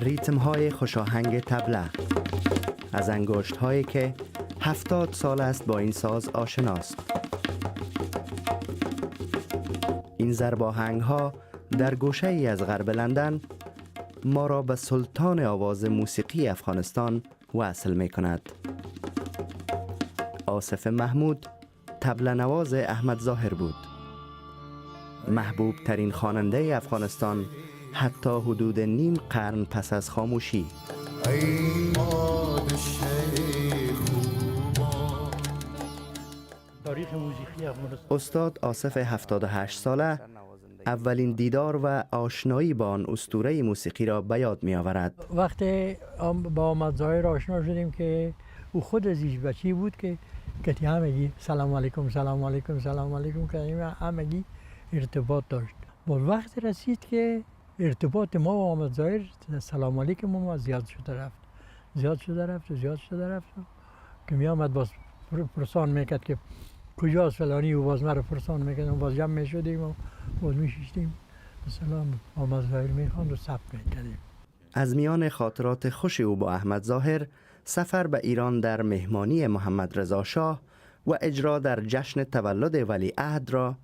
ریتم های خوشاهنگ طبله از انگشت هایی که 70 سال است با این ساز آشناست. این ضرباهنگ ها در گوشه ای از غرب لندن ما را به سلطان آواز موسیقی افغانستان وصل می کند. آصف محمود طبله نواز احمد ظاهر بود. محبوب ترین خواننده افغانستان حتی حدود نیم قرن پس از خاموشی. استاد آصف 78 ساله اولین دیدار و آشنایی با آن اسطوره موسیقی را به یاد می آورد. وقتی با احمد ظاهر آشنا شدیم که او خود از ایش بچی بود که کتی همگی سلام علیکم سلام علیکم سلام علیکم که همگی ارتباط داشت. با وقت رسید که ارتباط ما و احمد ظاهر سلام علیکم ما زیاد شده رفت که می آمد باز پرسان میکرد که کجاست فلانی و باز مرا پرسان میکرد و باز جمع میشدیم و باز میشیشتیم سلام احمد ظاهر میخواند و ثبت میکردیم. از میان خاطرات خوش او با احمد ظاهر سفر به ایران در مهمانی محمد رضا شاه و اجرا در جشن تولد ولیعهد را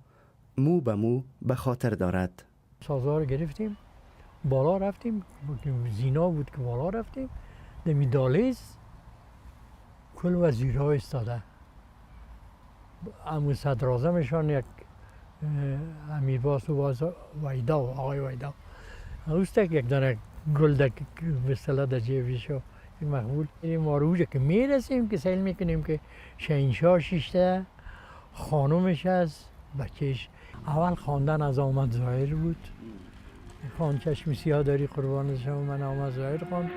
مو به مو به خاطر دارد. سازها رو گرفتیم بالا رفتیم، زینا بود که بالا رفتیم دمی دالیز کل وزیرها استاده، امو صدراعظمشان یک امیرباس و ویدا و آقای ویدا اوستک یک دانه گل در بستلا در جیبش و یک مقبول ما روزه که میرسیم که سیل میکنیم که شهنشاه شیشته خانومش از بچهش اول خواندن از احمد ظاهر بود، خان چشم سیاه داری قربانش شما من احمد ظاهر خواند.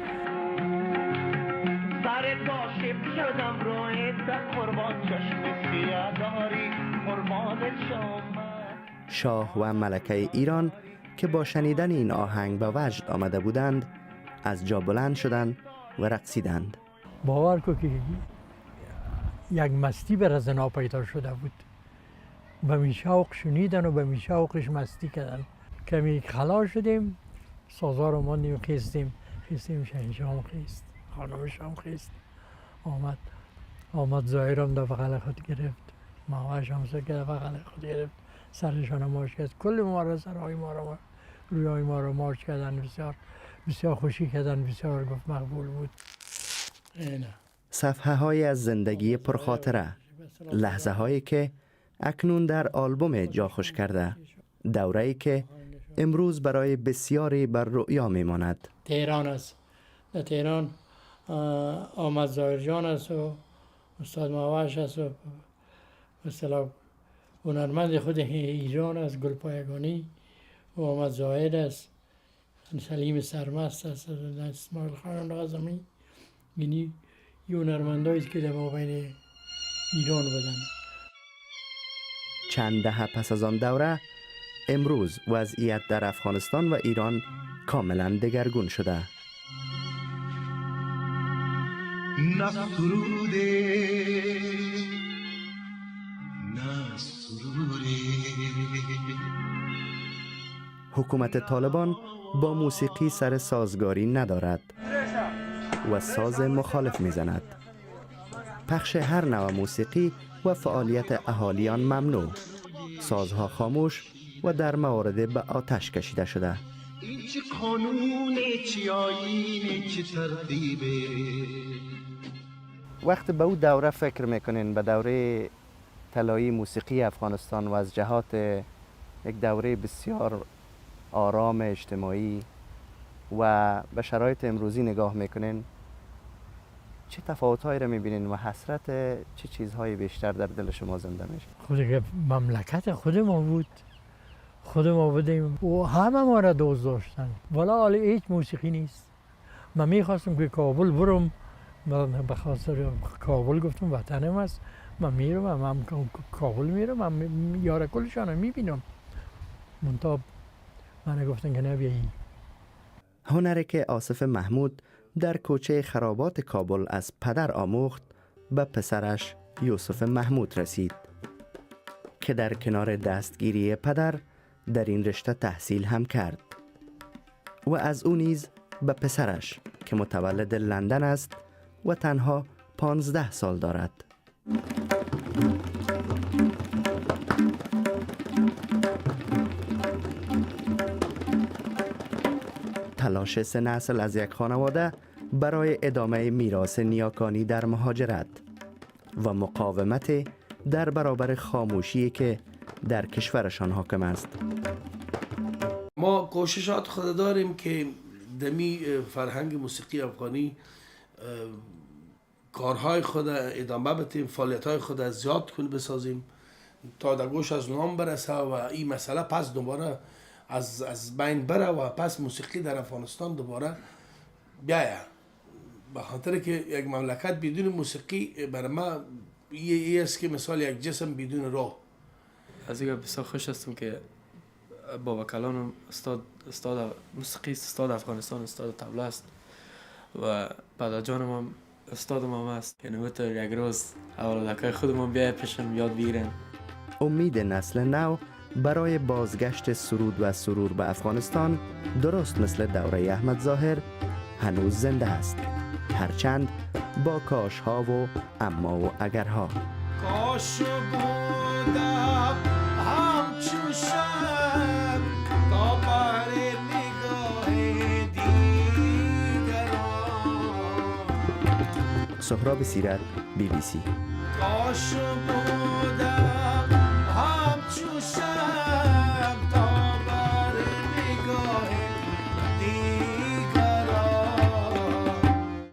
سر باشم شدم رویت قربان چشم سیاه داری قربانت شما. شاه و ملکه ایران که با شنیدن این آهنگ به وجد آمده بودند از جا بلند شدند و رقصیدند. باور کو که یک مستی بر زنا پیدا شده بود، به می شوق شنیدن و به می شوقش مستی کردن. کمی خلا شدیم سازا رو ماندیم خیستیم شهنشاه هم خیست خانمش هم خیست آمد ظاهر هم در بغل خود گرفت ماهاش هم سر که بغل خود گرفت سرشان هم مارش کرد کل ما را سرهای ما را روی ما را مارش کردن بسیار خوشی کردن بسیار گفت مقبول بود. صفحه های از زندگی پرخاطره، لحظه هایی که اکنون در آلبوم جا خوش کرده، دوره‌ای که امروز برای بسیاری بر رؤیا میماند. تهران است، در تهران احمد ظاهر جان است و استاد ماوش است و مثلا هنرمند خود ایران است، گلپایگانی و احمد ظاهر است، سلیم سرمست است، اسماعیل خان ناظمی، یعنی یه هنرمندایی است که در مابین ایران بدن. چند دهه پس از آن دوره امروز وضعیت در افغانستان و ایران کاملا دگرگون شده. حکومت طالبان با موسیقی سر سازگاری ندارد و ساز مخالف میزند. پخش هر نوع موسیقی و فعالیت اهالیان ممنوع، سازها خاموش و در موارد به آتش کشیده شده. این چه قانون چه آیین چه ترتیبه. وقت به او دوره فکر میکنین، به دوره طلایی موسیقی افغانستان و از جهات یک دوره بسیار آرام اجتماعی و به شرایط امروزی نگاه میکنین، چه تفاوت‌هایی را می‌بینین و حسرت چه چیزهایی بیشتر در دل شما زنده میشه؟ خود مملکت خود ما بود، خود ما بودیم و همه ما را دوست داشتن، ولی حالا هیچ موسیقی نیست. من میخواستم که کابل برم، من به خاطر کابل گفتم وطنم است، من میرم، من کابل میرم، من یار کلشان رو میبینم، منتها من گفتن که نبیایی. هنری که آصف محمود در کوچه خرابات کابل از پدر آموخت به پسرش یوسف محمود رسید که در کنار دستگیری پدر در این رشته تحصیل هم کرد و از او نیز به پسرش که متولد لندن است و تنها 15 سال دارد. تلاش 3 نسل از یک خانواده برای ادامه میراث نیاکانی در مهاجرت و مقاومت در برابر خاموشی که در کشورشان حاکم است. ما کوششات خود داریم که دمی فرهنگ موسیقی افغانی کارهای خود ادامه بدیم، فعالیت‌های خود زیاد کن بسازیم تا در گوش از نام برسه و این مسئله پس دوباره از بین بره و پس موسیقی در افغانستان دوباره بیایه. به خاطر که یک مملکت بدون موسیقی برای ما یه است که مثال یک جسم بدون روح. از اینکه بسیار خوش هستم که بابا کلانم استاد موسیقی، استاد افغانستان، استاد طبله است و پدر جانم هم استادم هم است. یعنی بطور یک روز اولادکای خودمون بیای پیشم یاد بگیرن. امید نسل نو برای بازگشت سرود و سرور به افغانستان درست مثل دوره احمد ظاهر هنوز زنده است، هرچند با کاش ها و اما و اگرها. کاش بودم همچون شب تا بر نگاه دیگران. سهراب سیرت، BBC. کاش بودم